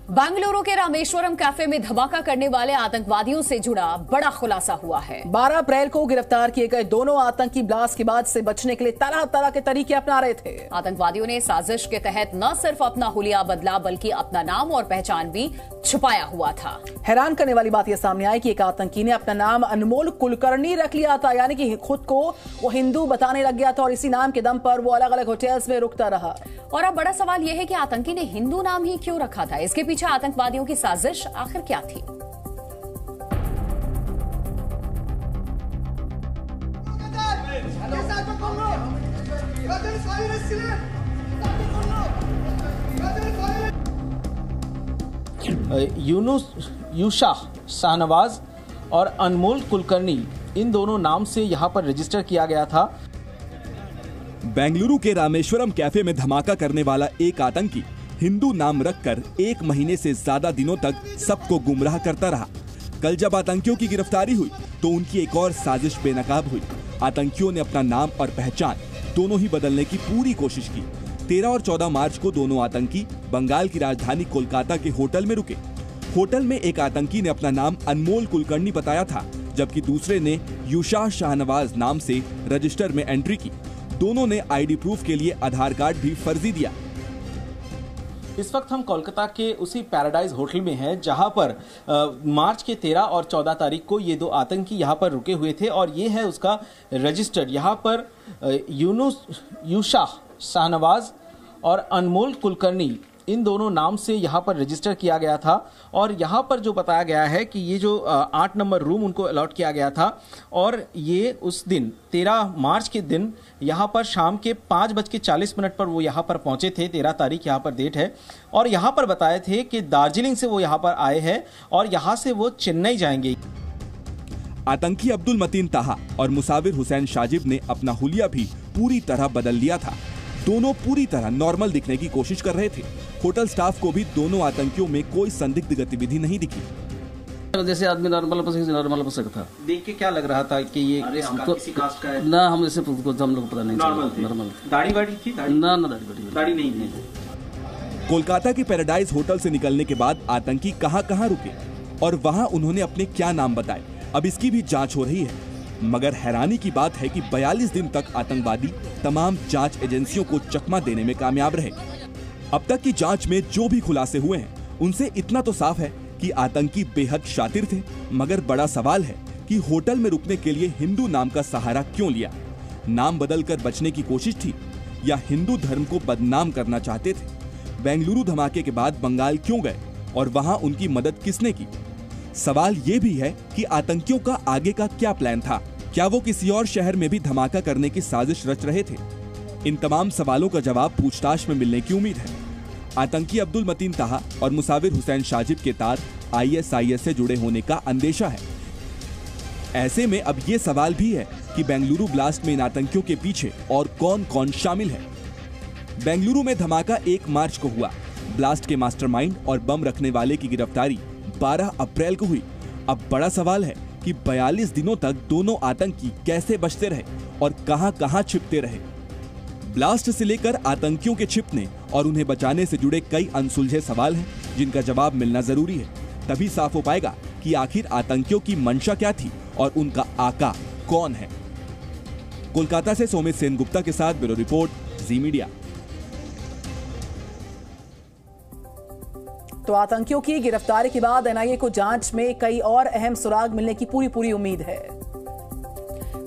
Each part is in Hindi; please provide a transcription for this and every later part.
बेंगलुरु के रामेश्वरम कैफे में धमाका करने वाले आतंकवादियों से जुड़ा बड़ा खुलासा हुआ है। 12 अप्रैल को गिरफ्तार किए गए दोनों आतंकी ब्लास्ट के बाद से बचने के लिए तरह तरह के तरीके अपना रहे थे। आतंकवादियों ने साजिश के तहत न सिर्फ अपना हुलिया बदला बल्कि अपना नाम और पहचान भी छुपाया हुआ था। हैरान करने वाली बात यह सामने आई कि एक आतंकी ने अपना नाम अनमोल कुलकर्णी रख लिया था, यानी कि खुद को वो हिंदू बताने लग गया था और इसी नाम के दम पर वो अलग अलग होटल्स में रुकता रहा। और अब बड़ा सवाल यह है कि आतंकी ने हिंदू नाम ही क्यों रखा था? इसके पीछे आतंकवादियों की साजिश आखिर क्या थी? यूशाह शाहनवाज और अनमोल कुलकर्णी, इन दोनों नाम से यहां पर रजिस्टर किया गया था। बेंगलुरु के रामेश्वरम कैफे में धमाका करने वाला एक आतंकी हिंदू नाम रखकर 1 महीने से ज्यादा दिनों तक सबको गुमराह करता रहा। कल जब आतंकियों की गिरफ्तारी हुई तो उनकी एक और साजिश बेनकाब हुई। आतंकियों ने अपना नाम और पहचान दोनों ही बदलने की पूरी कोशिश की। 13 और 14 मार्च को दोनों आतंकी बंगाल की राजधानी कोलकाता के होटल में रुके। होटल में एक आतंकी ने अपना नाम अनमोल कुलकर्णी बताया था, जबकि दूसरे ने यूशाह शाहनवाज नाम से रजिस्टर में एंट्री की। दोनों ने आईडी प्रूफ के लिए आधार कार्ड भी फर्जी दिया। इस वक्त हम कोलकाता के उसी पैराडाइज होटल में हैं, जहां पर मार्च के 13 और 14 तारीख को ये दो आतंकी यहां पर रुके हुए थे और ये है उसका रजिस्टर। यहां पर यूशाह शाहनवाज और अनमोल कुलकर्णी, इन दोनों नाम से यहाँ पर रजिस्टर किया गया था। और यहाँ पर जो बताया गया है कि ये जो 8 नंबर रूम उनको अलॉट किया गया था और ये उस दिन 13 मार्च के दिन यहाँ पर शाम के 5:40 पर वो यहाँ पर पहुँचे थे। 13 तारीख यहाँ पर डेट है और यहाँ पर बताए थे कि दार्जिलिंग से वो यहाँ पर आए हैं और यहाँ से वो चेन्नई जाएंगे। आतंकी अब्दुल मतीन ताहा और मुसाविर हुसैन शाजिब ने अपना हुलिया भी पूरी तरह बदल लिया था। दोनों पूरी तरह नॉर्मल दिखने की कोशिश कर रहे थे। होटल स्टाफ को भी दोनों आतंकियों में कोई संदिग्ध गतिविधि नहीं दिखी। जैसे आदमी नॉर्मल हो सकता था। देख के क्या लग रहा था कि ये किसी कास्ट का है? ना, हम जैसे हम लोग पता नहीं। नॉर्मल दाढ़ी वाड़ी थी? ना दाढ़ी नहीं। कोलकाता के पैराडाइज होटल से निकलने के बाद आतंकी कहां रुके और वहां उन्होंने अपने क्या नाम बताए, अब इसकी भी जांच हो रही है। मगर हैरानी की बात है कि 42 दिन तक आतंकवादी तमाम जांच एजेंसियों को चकमा देने में कामयाब रहे। अब तक की जांच में जो भी खुलासे हुए हैं उनसे इतना तो साफ है कि आतंकी बेहद शातिर थे। मगर बड़ा सवाल है कि होटल में रुकने के लिए हिंदू नाम का सहारा क्यों लिया? नाम बदलकर बचने की कोशिश थी या हिंदू धर्म को बदनाम करना चाहते थे? बेंगलुरु धमाके के बाद बंगाल क्यों गए और वहां उनकी मदद किसने की? सवाल ये भी है कि आतंकियों का आगे का क्या प्लान था? क्या वो किसी और शहर में भी धमाका करने की साजिश रच रहे थे? इन तमाम सवालों का जवाब पूछताछ में मिलने की उम्मीद है। आतंकी अब्दुल मतीन ताहा और मुसाविर हुसैन शाजिब के तार ISIS से जुड़े होने का अंदेशा है। ऐसे में अब ये सवाल भी है कि बेंगलुरु ब्लास्ट में इन आतंकियों के पीछे और कौन-कौन शामिल है। बेंगलुरु में धमाका 1 मार्च को हुआ। ब्लास्ट के मास्टरमाइंड और बम रखने वाले की गिरफ्तारी 12 अप्रैल को हुई। अब बड़ा सवाल है कि 42 दिनों तक दोनों आतंकी कैसे बचते रहे और कहां छिपते रहे। ब्लास्ट से लेकर आतंकियों के छिपने और उन्हें बचाने से जुड़े कई अनसुलझे सवाल हैं, जिनका जवाब मिलना जरूरी है। तभी साफ हो पाएगा कि आखिर आतंकियों की मंशा क्या थी और उनका आका कौन है। कोलकाता से सोमित सेन गुप्ता के साथ ब्यूरो रिपोर्ट, जी मीडिया। तो आतंकियों की गिरफ्तारी के बाद NIA को जांच में कई और अहम सुराग मिलने की पूरी उम्मीद है।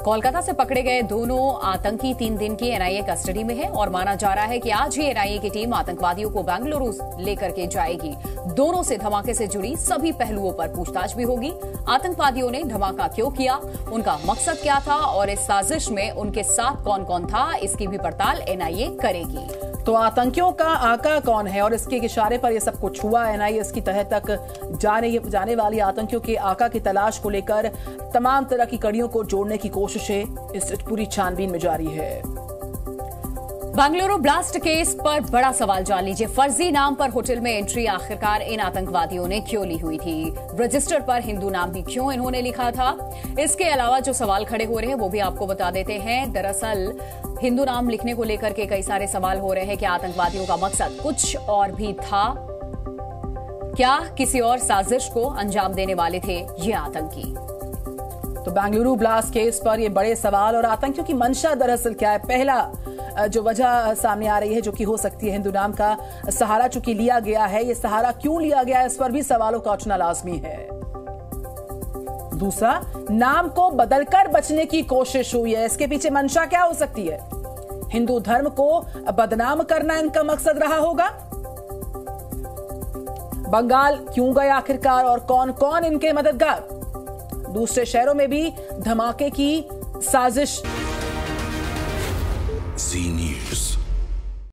कोलकाता से पकड़े गए दोनों आतंकी 3 दिन की NIA कस्टडी में है और माना जा रहा है कि आज ही NIA की टीम आतंकवादियों को बेंगलुरु लेकर के जाएगी। दोनों से धमाके से जुड़ी सभी पहलुओं पर पूछताछ भी होगी। आतंकवादियों ने धमाका क्यों किया, उनका मकसद क्या था और इस साजिश में उनके साथ कौन था, इसकी भी पड़ताल NIA करेगी। तो आतंकियों का आका कौन है और इसके इशारे पर यह सब कुछ हुआ। NIA इसकी तह तक जाने वाली आतंकियों के आका की तलाश को लेकर तमाम तरह की कड़ियों को जोड़ने की कोशिशें इस पूरी छानबीन में जारी है। बेंगलुरु ब्लास्ट केस पर बड़ा सवाल जान लीजिए। फर्जी नाम पर होटल में एंट्री आखिरकार इन आतंकवादियों ने क्यों ली हुई थी? रजिस्टर पर हिंदू नाम भी क्यों इन्होंने लिखा था? इसके अलावा जो सवाल खड़े हो रहे हैं वो भी आपको बता देते हैं। दरअसल हिंदू नाम लिखने को लेकर के कई सारे सवाल हो रहे हैं कि आतंकवादियों का मकसद कुछ और भी था। क्या किसी और साजिश को अंजाम देने वाले थे ये आतंकी? तो बेंगलुरु ब्लास्ट केस पर ये बड़े सवाल और आतंकियों की मंशा दरअसल क्या है? पहला जो वजह सामने आ रही है, जो कि हो सकती है हिंदू नाम का सहारा चूंकि लिया गया है, ये सहारा क्यों लिया गया है, इस पर भी सवालों का उठना लाजमी है। दूसरा, नाम को बदलकर बचने की कोशिश हुई है, इसके पीछे मंशा क्या हो सकती है? हिंदू धर्म को बदनाम करना इनका मकसद रहा होगा? बंगाल क्यों गए आखिरकार और कौन कौन इनके मददगार? दूसरे शहरों में भी धमाके की साजिश। जी न्यूज़।